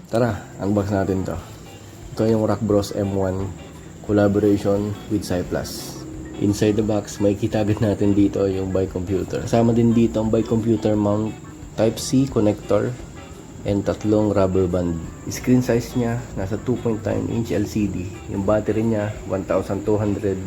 Tara, unbox natin to. Ito yung Rock Bros M1 collaboration with Cyplus. Inside the box, may kita agad natin dito yung bike computer. Kasama din dito ang bike computer mount Type-C connector and tatlong rubber band. Screen size niya, nasa 2.9-inch LCD. Yung battery niya, 1,200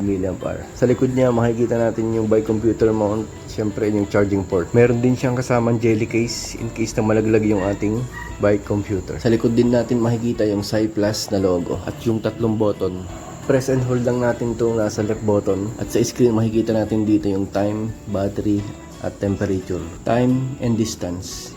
mAh. Sa likod niya, makikita natin yung bike computer mount. Siyempre, yung charging port. Meron din siyang kasamang jelly case in case na malaglag yung ating bike computer. Sa likod din natin makikita yung Cyplus na logo at yung tatlong button. Press and hold lang natin itong nasa left button. At sa screen, makikita natin dito yung time, battery, at temperature. Time and distance.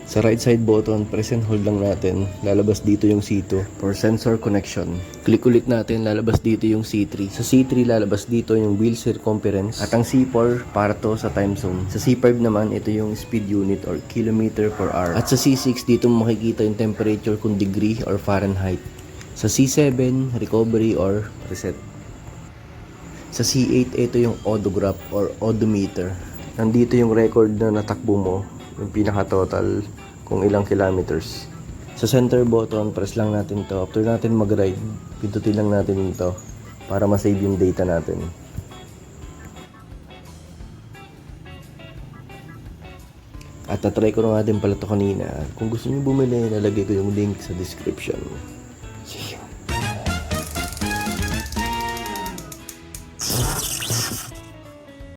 Sa right side button, press and hold lang natin. Lalabas dito yung C2 for sensor connection. Click ulit natin, lalabas dito yung C3. Sa C3, lalabas dito yung wheel circumference. At ang C4, para to sa time zone. Sa C5 naman, ito yung speed unit or kilometer per hour. At sa C6, dito makikita yung temperature kung degree or Fahrenheit. Sa C7, recovery or reset. Sa C8, ito yung odograph or odometer. Nandito yung record na natakbo mo, yung pinaka-total kung ilang kilometers. Sa center button, press lang natin to. After natin mag-ride, pindutin lang natin ito para ma-save yung data natin. At na-try ko na nga din pala to kanina. Kung gusto niyo bumili, nalagay ko yung link sa description.